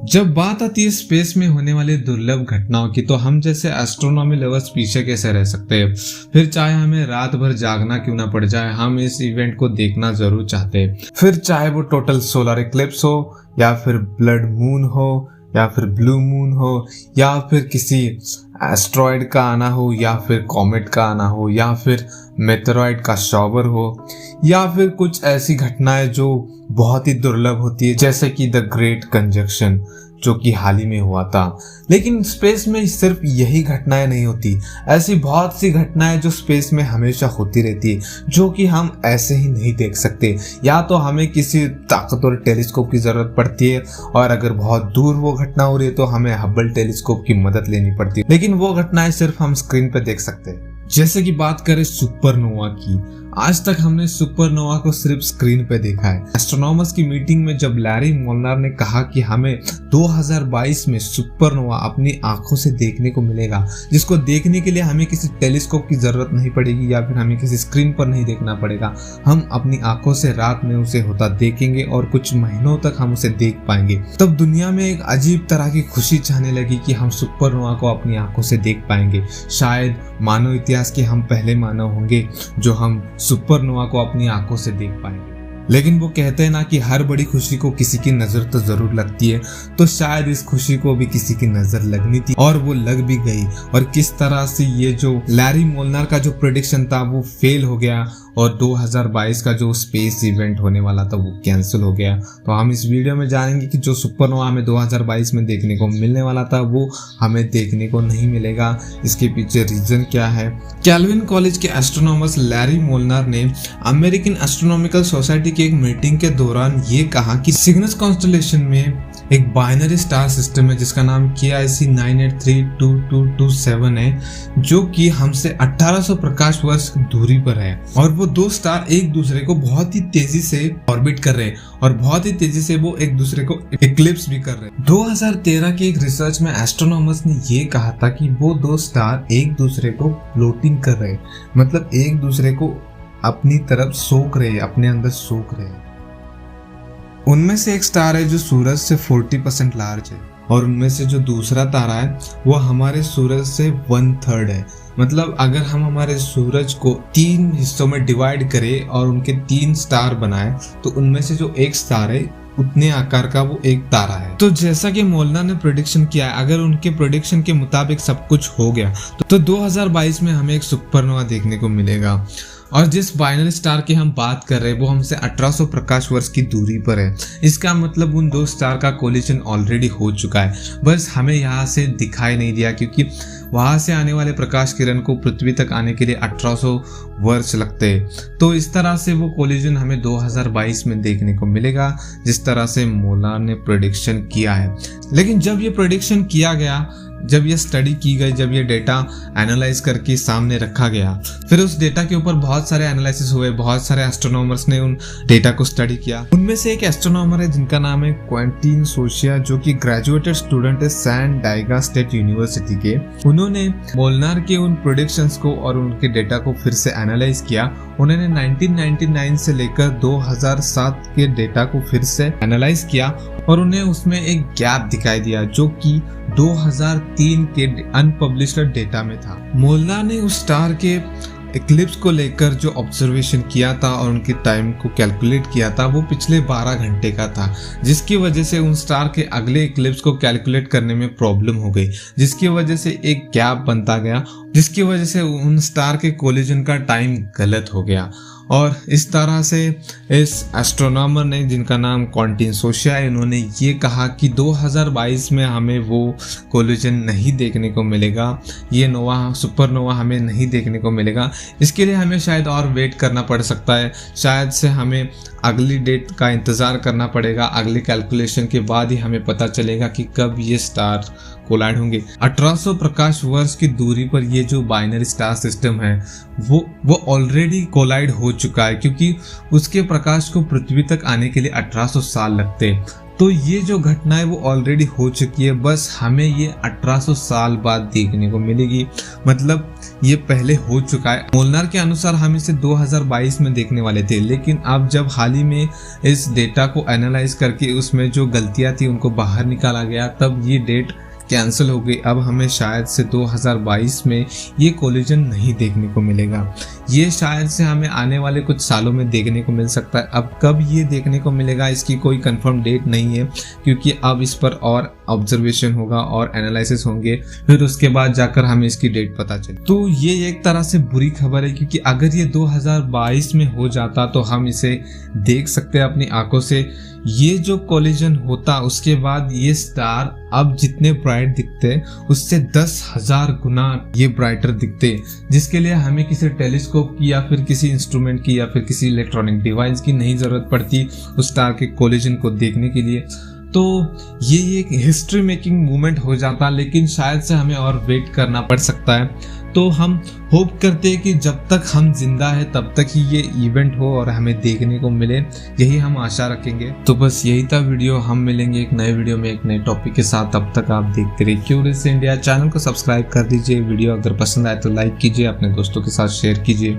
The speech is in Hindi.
जब बात आती है स्पेस में होने वाली दुर्लभ घटनाओं की, तो हम जैसे एस्ट्रोनॉमी लवर्स पीछे कैसे रह सकते हैं। फिर चाहे हमें रात भर जागना क्यों ना पड़ जाए, हम इस इवेंट को देखना जरूर चाहते हैं। फिर चाहे वो टोटल सोलर इक्लिप्स हो, या फिर ब्लड मून हो, या फिर ब्लू मून हो, या फिर किसी एस्ट्रॉयड का आना हो, या फिर कॉमेट का आना हो, या फिर मेटेरॉइड का शॉवर हो, या फिर कुछ ऐसी घटनाएं जो बहुत ही दुर्लभ होती है, जैसे कि द ग्रेट कंजक्शन जो कि हाल ही में हुआ था। लेकिन स्पेस में सिर्फ यही घटनाएं नहीं होती, ऐसी बहुत सी घटनाएं जो स्पेस में हमेशा होती रहती है, जो कि हम ऐसे ही नहीं देख सकते। या तो हमें किसी ताकतवर टेलीस्कोप की जरूरत पड़ती है, और अगर बहुत दूर वो घटना हो रही है तो हमें हबल टेलीस्कोप की मदद लेनी पड़ती है। लेकिन वो घटनाएं सिर्फ हम स्क्रीन पे देख सकते हैं। जैसे कि बात करें सुपरनोवा की, आज तक हमने सुपरनोवा को सिर्फ स्क्रीन पे देखा है। एस्ट्रोनॉमर्स की मीटिंग में जब लैरी मोलनार ने कहा कि हमें 2022 में सुपरनोवा अपनी आंखों से देखने को मिलेगा, जिसको देखने के लिए हमें किसी टेलीस्कोप की जरूरत नहीं पड़ेगी, या फिर हमें किसी स्क्रीन पर नहीं देखना पड़ेगा, हम अपनी आंखों से रात में उसे होता देखेंगे और कुछ महीनों तक हम उसे देख पाएंगे, तब दुनिया में एक अजीब तरह की खुशी छाने लगी कि हम सुपरनोवा को अपनी आंखों से देख पाएंगे। शायद मानव इतिहास के हम पहले मानव होंगे जो हम सुपरनोवा को अपनी आंखों से देख पाएंगे। लेकिन वो कहते हैं ना कि हर बड़ी खुशी को किसी की नजर तो जरूर लगती है, तो शायद इस खुशी को भी किसी की नजर लगनी थी, और वो लग भी गई। और किस तरह से ये जो लैरी मोलनार का जो प्रेडिक्शन था वो फेल हो गया, और 2022 का जो स्पेस इवेंट होने वाला था वो कैंसिल हो गया। तो हम इस वीडियो में जानेंगे कि जो सुपरनोवा हमें 2022 में देखने को मिलने वाला था वो हमें देखने को नहीं मिलेगा। इसके पीछे रीजन क्या है। कैल्विन कॉलेज के एस्ट्रोनॉमर्स लैरी मोलनार ने अमेरिकन एस्ट्रोनॉमिकल सोसाइटी की एक मीटिंग के दौरान ये कहा कि सिग्नस कॉन्स्टेलेशन में एक बाइनरी स्टार सिस्टम है जिसका नाम KIC 9832227 है, जो कि हमसे 1800 प्रकाश वर्ष दूरी पर है, और वो दो स्टार एक दूसरे को बहुत ही तेजी से ऑर्बिट कर रहे हैं, और बहुत ही तेजी से वो एक दूसरे को इक्लिप्स भी कर रहे हैं। 2013 के एक रिसर्च में एस्ट्रोनॉमर्स ने ये कहा था कि वो दो स्टार एक दूसरे को फ्लोटिंग कर रहे हैं, मतलब एक दूसरे को अपनी तरफ सोख रहे हैं, अपने अंदर सोख रहे हैं। उनमें से एक स्टार है जो सूरज से 40% लार्ज है, और उनमें से जो दूसरा तारा है वो हमारे सूरज से 1/3 है। मतलब अगर हम हमारे सूरज को 3 हिस्सों में डिवाइड करें और उनके 3 स्टार बनाए, तो उनमें से जो एक स्टार है उतने आकार का वो एक तारा है। तो जैसा कि मोलनार ने प्रेडिक्शन किया है, अगर उनके प्रेडिक्शन के मुताबिक सब कुछ हो गया तो 2022 में हमें एक सुपरनोवा देखने को मिलेगा। और जिस बाइनरी स्टार की हम बात कर रहे हैं वो हमसे 1800 प्रकाश वर्ष की दूरी पर है। इसका मतलब उन दो स्टार का कोलिजन ऑलरेडी हो चुका है, बस हमें यहाँ से दिखाई नहीं दिया, क्योंकि वहां से आने वाले प्रकाश किरण को पृथ्वी तक आने के लिए 1800 वर्ष लगते हैं। तो इस तरह से वो कोलिजन हमें 2022 में देखने को मिलेगा, जिस तरह से मोलनार ने प्रेडिक्शन किया है। लेकिन जब ये प्रेडिक्शन किया गया, जब ये स्टडी की गई, जब ये डेटा एनालाइज करके सामने रखा गया, फिर उस डेटा के ऊपर बहुत सारे एनालिसिस हुए, बहुत सारे एस्ट्रोनॉमर्स ने उन डेटा को स्टडी किया। उनमें से एक एस्ट्रोनॉमर है जिनका नाम है क्वेंटिन सोशिया, जो कि ग्रेजुएटेड स्टूडेंट है सैन डाइगा स्टेट यूनिवर्सिटी के। उन्होंने मोलनार के उन प्रेडिक्शंस को और उनके डेटा को फिर से एनालाइज किया। उन्होंने 1999 से लेकर 2007 के डेटा को फिर से एनालाइज किया, और उन्हें उसमें एक गैप दिखाई दिया जो कि 2003 के अनपब्लिश्ड डेटा में था। मोलनार ने उस स्टार के इक्लिप्स को लेकर जो ऑब्जर्वेशन किया था और उनके टाइम को कैलकुलेट किया था वो पिछले 12 घंटे का था, जिसकी वजह से उन स्टार के अगले इक्लिप्स को कैलकुलेट करने में प्रॉब्लम हो गई, जिसकी वजह से एक गैप बनता गया, जिसकी वजह से उन स्टार के कोलिजन का टाइम गलत हो गया। और इस तरह से इस एस्ट्रोनॉमर ने, जिनका नाम क्वेंटिन सोशिया है, इन्होंने ये कहा कि 2022 में हमें वो कोलिजन नहीं देखने को मिलेगा, ये नोवा सुपरनोवा हमें नहीं देखने को मिलेगा। इसके लिए हमें शायद और वेट करना पड़ सकता है, शायद से हमें अगली डेट का इंतज़ार करना पड़ेगा। अगली कैलकुलेशन के बाद ही हमें पता चलेगा कि कब ये स्टार कोलाइड होंगे। 1800 प्रकाश वर्ष की दूरी पर ये जो बाइनरी स्टार सिस्टम है वो ऑलरेडी कोलाइड हो चुका है, क्योंकि उसके प्रकाश को पृथ्वी तक आने के लिए 1800 साल लगते हैं। तो ये जो घटना है वो ऑलरेडी हो चुकी है, बस हमें ये 1800 साल बाद देखने को मिलेगी। मतलब ये पहले हो चुका है। मोलनार के अनुसार हम इसे 2022 में देखने वाले थे, लेकिन अब जब हाल ही में इस डेटा को एनालाइज करके उसमें जो गलतियां थी उनको बाहर निकाला गया, तब ये डेट कैंसिल हो गई। अब हमें शायद से 2022 में ये कोलिजन नहीं देखने को मिलेगा। ये शायद से हमें आने वाले कुछ सालों में देखने को मिल सकता है। अब कब ये देखने को मिलेगा इसकी कोई कंफर्म डेट नहीं है, क्योंकि अब इस पर और ऑब्जर्वेशन होगा और एनालिसिस होंगे, फिर उसके बाद जाकर हमें इसकी डेट पता चले। तो ये एक तरह से बुरी खबर है, क्योंकि अगर ये 2022 में हो जाता तो हम इसे देख सकते हैं अपनी आंखों से। ये जो कोलिजन होता उसके बाद ये स्टार अब जितने ब्राइट दिखते उससे 10,000 गुना ये ब्राइटर दिखते, जिसके लिए हमें किसी टेलीस्कोप की या फिर किसी इंस्ट्रूमेंट की या फिर किसी इलेक्ट्रॉनिक डिवाइस की नहीं जरूरत पड़ती उस स्टार के कोलिजन को देखने के लिए। तो ये एक हिस्ट्री मेकिंग मूवमेंट हो जाता, लेकिन शायद से हमें और वेट करना पड़ सकता है। तो हम होप करते हैं कि जब तक हम जिंदा है तब तक ही ये इवेंट हो और हमें देखने को मिले, यही हम आशा रखेंगे। तो बस यही था वीडियो। हम मिलेंगे एक नए वीडियो में एक नए टॉपिक के साथ। तब तक आप देखते रहिए क्यूरियस इंडिया। चैनल को सब्सक्राइब कर दीजिए। वीडियो अगर पसंद आए तो लाइक कीजिए, अपने दोस्तों के साथ शेयर कीजिए।